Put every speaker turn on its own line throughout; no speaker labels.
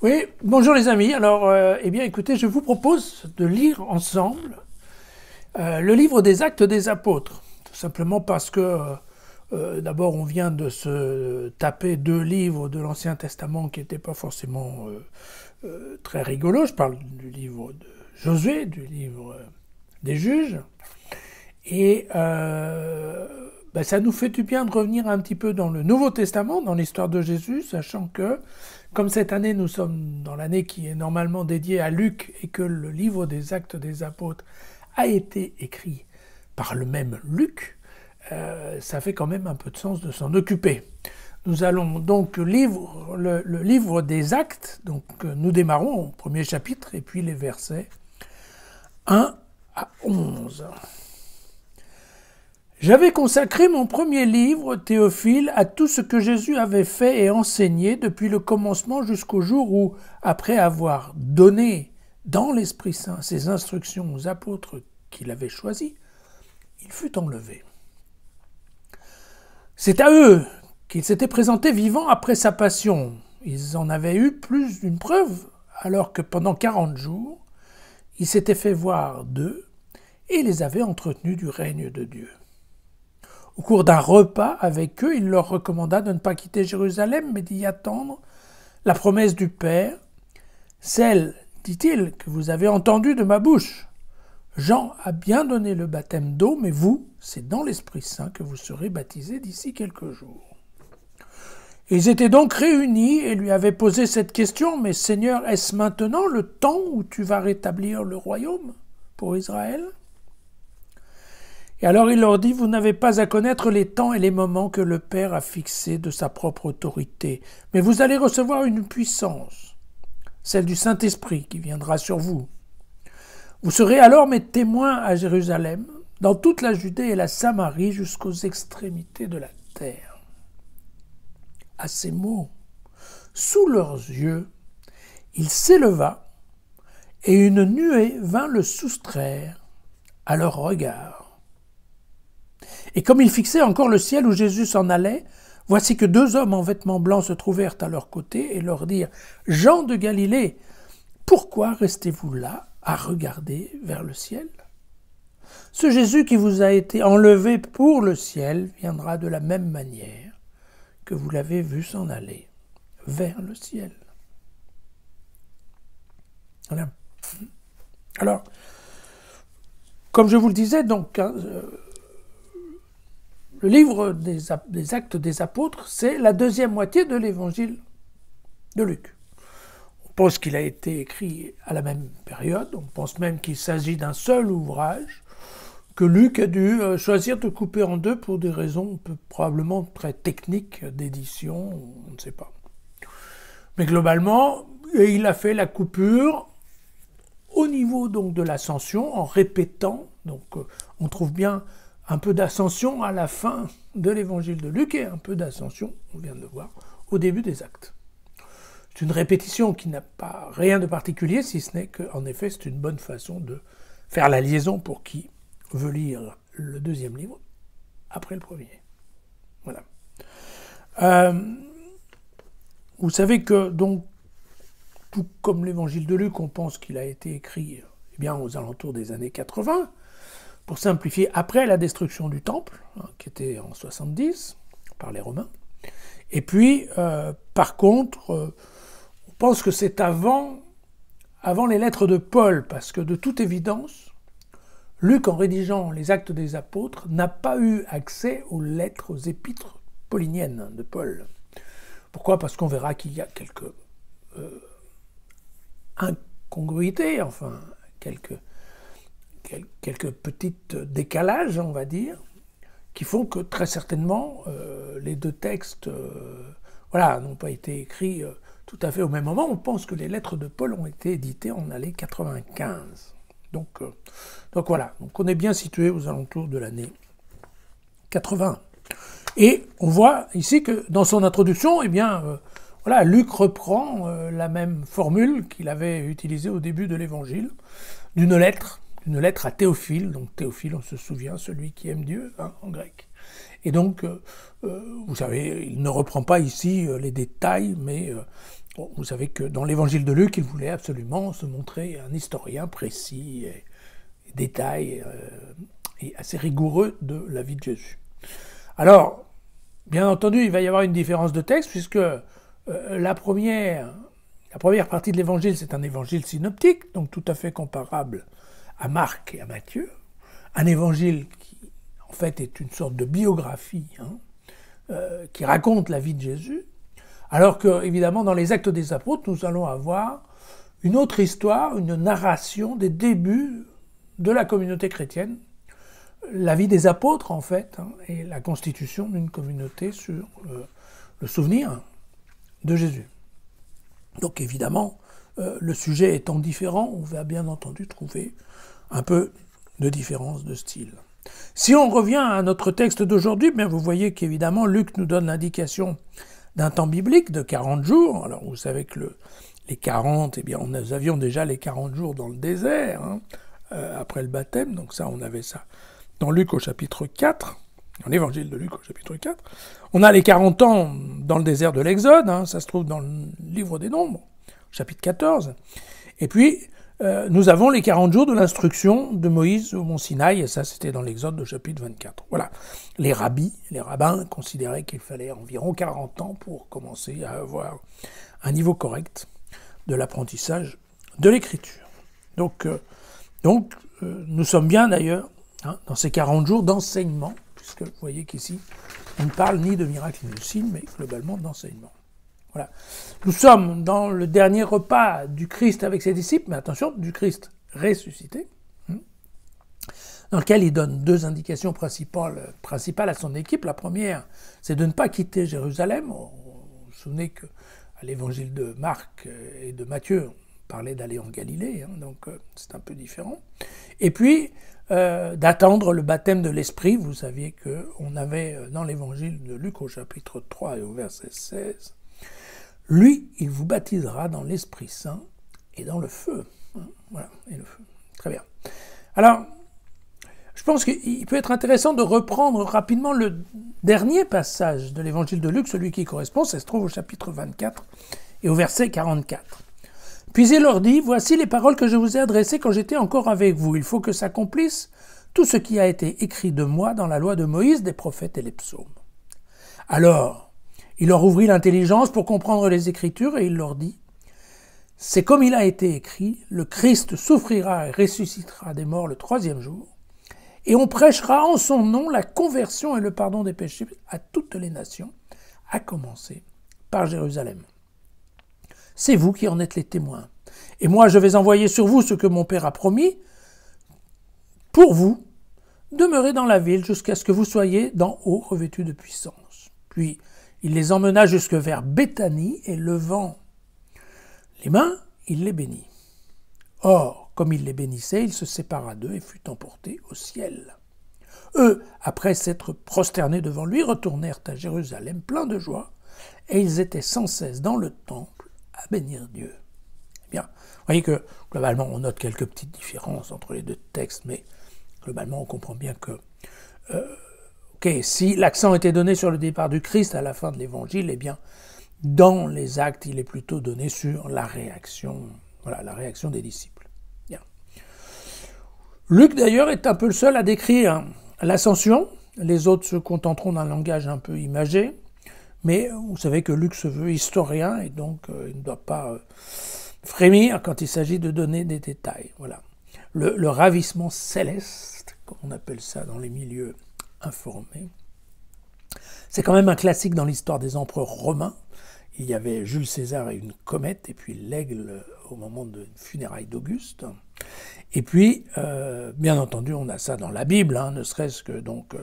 Oui, bonjour les amis. Alors, eh bien, écoutez, je vous propose de lire ensemble le livre des Actes des Apôtres. Tout simplement parce que, d'abord, on vient de se taper deux livres de l'Ancien Testament qui n'étaient pas forcément très rigolos. Je parle du livre de Josué, du livre des Juges. Et ça nous fait du bien de revenir un petit peu dans le Nouveau Testament, dans l'histoire de Jésus, sachant que, comme cette année, nous sommes dans l'année qui est normalement dédiée à Luc et que le livre des Actes des Apôtres a été écrit par le même Luc, ça fait quand même un peu de sens de s'en occuper. Nous allons donc le livre des Actes, donc nous démarrons au premier chapitre et puis les versets 1 à 11. J'avais consacré mon premier livre, Théophile, à tout ce que Jésus avait fait et enseigné depuis le commencement jusqu'au jour où, après avoir donné dans l'Esprit Saint ses instructions aux apôtres qu'il avait choisis, il fut enlevé. C'est à eux qu'il s'était présenté vivant après sa passion. Ils en avaient eu plus d'une preuve, alors que pendant 40 jours, il s'était fait voir d'eux et les avait entretenus du règne de Dieu. Au cours d'un repas avec eux, il leur recommanda de ne pas quitter Jérusalem, mais d'y attendre la promesse du Père, celle, dit-il, que vous avez entendue de ma bouche. Jean a bien donné le baptême d'eau, mais vous, c'est dans l'Esprit Saint que vous serez baptisés d'ici quelques jours. Ils étaient donc réunis et lui avaient posé cette question, mais Seigneur, est-ce maintenant le temps où tu vas rétablir le royaume pour Israël ? Et alors il leur dit, vous n'avez pas à connaître les temps et les moments que le Père a fixés de sa propre autorité, mais vous allez recevoir une puissance, celle du Saint-Esprit qui viendra sur vous. Vous serez alors mes témoins à Jérusalem, dans toute la Judée et la Samarie jusqu'aux extrémités de la terre. À ces mots, sous leurs yeux, il s'éleva et une nuée vint le soustraire à leur regard. Et comme ils fixaient encore le ciel où Jésus s'en allait, voici que deux hommes en vêtements blancs se trouvèrent à leur côté et leur dirent « Jean de Galilée, pourquoi restez-vous là à regarder vers le ciel ? Ce Jésus qui vous a été enlevé pour le ciel viendra de la même manière que vous l'avez vu s'en aller vers le ciel. » Voilà. Alors, comme je vous le disais, donc, le livre des Actes des Apôtres, c'est la deuxième moitié de l'évangile de Luc. On pense qu'il a été écrit à la même période, on pense même qu'il s'agit d'un seul ouvrage, que Luc a dû choisir de couper en deux pour des raisons probablement très techniques d'édition, on ne sait pas. Mais globalement, il a fait la coupure au niveau donc de l'ascension, en répétant, donc on trouve bien un peu d'ascension à la fin de l'évangile de Luc et un peu d'ascension, on vient de le voir, au début des Actes. C'est une répétition qui n'a pas rien de particulier, si ce n'est qu'en effet c'est une bonne façon de faire la liaison pour qui veut lire le deuxième livre après le premier. Voilà. Vous savez que, donc, tout comme l'évangile de Luc, on pense qu'il a été écrit aux alentours des années 80, pour simplifier, après la destruction du temple, qui était en 70, par les Romains. Et puis, par contre, on pense que c'est avant les lettres de Paul, parce que de toute évidence, Luc, en rédigeant les Actes des Apôtres, n'a pas eu accès aux lettres, aux épîtres pauliniennes de Paul. Pourquoi ? Parce qu'on verra qu'il y a quelques incongruités, enfin, quelques petits décalages, on va dire, qui font que très certainement les deux textes n'ont pas été écrits tout à fait au même moment. On pense que les lettres de Paul ont été éditées en l'année 95. Donc voilà, donc on est bien situé aux alentours de l'année 80. Et on voit ici que dans son introduction, Luc reprend la même formule qu'il avait utilisée au début de l'évangile, d'une lettre à Théophile. Donc Théophile, on se souvient, celui qui aime Dieu, en grec. Et donc, vous savez, il ne reprend pas ici les détails, mais Bon, vous savez que dans l'évangile de Luc, il voulait absolument se montrer un historien précis et détail et assez rigoureux de la vie de Jésus. Alors, bien entendu, il va y avoir une différence de texte puisque la première partie de l'évangile, c'est un évangile synoptique, donc tout à fait comparable à Marc et à Matthieu. Un évangile qui, en fait, est une sorte de biographie qui raconte la vie de Jésus. Alors que, évidemment, dans les Actes des Apôtres, nous allons avoir une autre histoire, une narration des débuts de la communauté chrétienne, la vie des apôtres, en fait, et la constitution d'une communauté sur le souvenir de Jésus. Donc, évidemment, le sujet étant différent, on va bien entendu trouver un peu de différence de style. Si on revient à notre texte d'aujourd'hui, bien vous voyez qu'évidemment, Luc nous donne l'indication d'un temps biblique de 40 jours. Alors, vous savez que les 40, eh bien, nous avions déjà les 40 jours dans le désert, après le baptême. Donc ça, on avait ça dans Luc au chapitre 4, dans l'évangile de Luc au chapitre 4. On a les 40 ans dans le désert de l'Exode, ça se trouve dans le livre des Nombres, chapitre 14. Et puis, nous avons les 40 jours de l'instruction de Moïse au mont Sinaï, et ça c'était dans l'Exode au chapitre 24. Voilà. Les rabbins considéraient qu'il fallait environ 40 ans pour commencer à avoir un niveau correct de l'apprentissage de l'écriture. Donc, nous sommes bien d'ailleurs dans ces 40 jours d'enseignement, puisque vous voyez qu'ici, on ne parle ni de miracles ni de signes, mais globalement d'enseignement. Voilà. Nous sommes dans le dernier repas du Christ avec ses disciples, mais attention, du Christ ressuscité, dans lequel il donne deux indications principales à son équipe. La première, c'est de ne pas quitter Jérusalem. Vous vous souvenez qu'à l'évangile de Marc et de Matthieu, on parlait d'aller en Galilée, donc c'est un peu différent. Et puis, d'attendre le baptême de l'Esprit. Vous saviez qu'on avait dans l'évangile de Luc au chapitre 3 et au verset 16, « Lui, il vous baptisera dans l'Esprit Saint et dans le feu. » Voilà, et le feu. Très bien. Alors, je pense qu'il peut être intéressant de reprendre rapidement le dernier passage de l'évangile de Luc, celui qui correspond, ça se trouve au chapitre 24 et au verset 44. « Puis il leur dit, voici les paroles que je vous ai adressées quand j'étais encore avec vous. Il faut que s'accomplisse tout ce qui a été écrit de moi dans la loi de Moïse, des prophètes et les psaumes. Alors, il leur ouvrit l'intelligence pour comprendre les Écritures et il leur dit, c'est comme il a été écrit, le Christ souffrira et ressuscitera des morts le troisième jour, et on prêchera en son nom la conversion et le pardon des péchés à toutes les nations, à commencer par Jérusalem. C'est vous qui en êtes les témoins. Et moi, je vais envoyer sur vous ce que mon Père a promis. Pour vous, demeurez dans la ville jusqu'à ce que vous soyez d'en haut revêtus de puissance. Puis, il les emmena jusque vers Béthanie et levant les mains, il les bénit. Or, comme il les bénissait, il se sépara d'eux et fut emporté au ciel. Eux, après s'être prosternés devant lui, retournèrent à Jérusalem pleins de joie, et ils étaient sans cesse dans le temple à bénir Dieu. Bien, vous voyez que, globalement, on note quelques petites différences entre les deux textes, mais globalement, on comprend bien que si l'accent était donné sur le départ du Christ à la fin de l'Évangile, eh bien, dans les actes, il est plutôt donné sur la réaction des disciples. Bien. Luc, d'ailleurs, est un peu le seul à décrire l'ascension. Les autres se contenteront d'un langage un peu imagé, mais vous savez que Luc se veut historien, et donc il ne doit pas frémir quand il s'agit de donner des détails. Voilà. Le ravissement céleste, comme on appelle ça dans les milieux informés, c'est quand même un classique dans l'histoire des empereurs romains. Il y avait Jules César et une comète, et puis l'aigle au moment de funérailles d'Auguste. Et puis, bien entendu, on a ça dans la Bible, ne serait-ce que donc,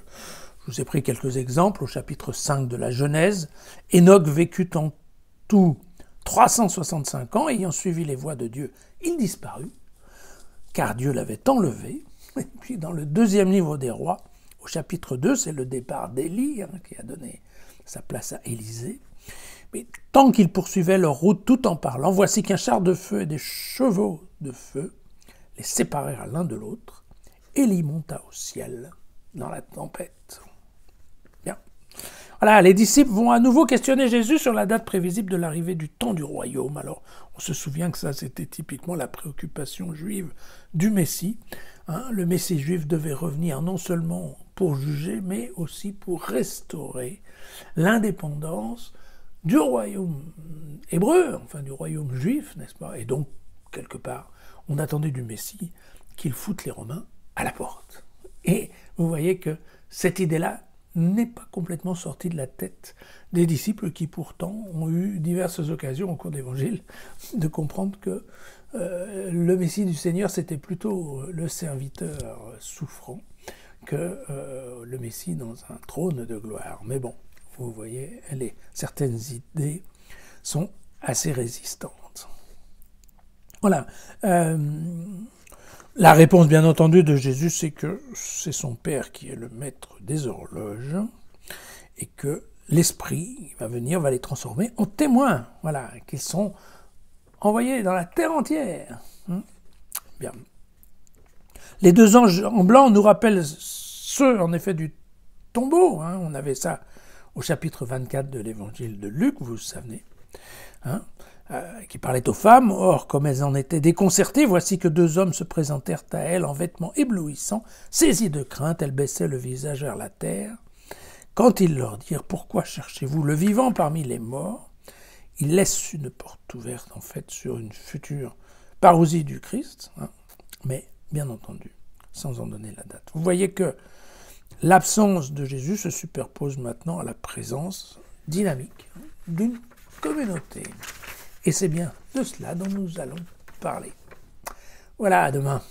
je vous ai pris quelques exemples au chapitre 5 de la Genèse. Enoch vécut en tout 365 ans, ayant suivi les voies de Dieu, il disparut, car Dieu l'avait enlevé. Et puis dans le deuxième livre des rois, au chapitre 2, c'est le départ d'Élie, qui a donné sa place à Élisée. Mais tant qu'ils poursuivaient leur route tout en parlant, voici qu'un char de feu et des chevaux de feu les séparèrent l'un de l'autre. Élie monta au ciel dans la tempête. Bien. Vous Voilà, les disciples vont à nouveau questionner Jésus sur la date prévisible de l'arrivée du temps du royaume. Alors, on se souvient que ça, c'était typiquement la préoccupation juive du Messie. Le Messie juif devait revenir non seulement pour juger, mais aussi pour restaurer l'indépendance du royaume hébreu, enfin du royaume juif, n'est-ce pas? Et donc, quelque part, on attendait du Messie qu'il foute les Romains à la porte. Et vous voyez que cette idée-là n'est pas complètement sortie de la tête des disciples qui pourtant ont eu diverses occasions au cours de l'Évangile de comprendre que le Messie du Seigneur, c'était plutôt le serviteur souffrant que le Messie dans un trône de gloire. Mais bon, vous voyez, certaines idées sont assez résistantes. Voilà. La réponse, bien entendu, de Jésus, c'est que c'est son Père qui est le maître des horloges et que l'Esprit va venir, va les transformer en témoins, voilà, qu'ils sont envoyés dans la terre entière. Bien. Les 2 anges en blanc nous rappellent ceux, en effet, du tombeau. On avait ça au chapitre 24 de l'évangile de Luc, vous vous souvenez, qui parlait aux femmes. Or, comme elles en étaient déconcertées, voici que 2 hommes se présentèrent à elles en vêtements éblouissants. Saisies de crainte, elles baissaient le visage vers la terre. Quand ils leur dirent « Pourquoi cherchez-vous le vivant parmi les morts ?» Ils laissent une porte ouverte, en fait, sur une future parousie du Christ, mais, bien entendu, sans en donner la date. Vous voyez que l'absence de Jésus se superpose maintenant à la présence dynamique d'une communauté. Et c'est bien de cela dont nous allons parler. Voilà, à demain.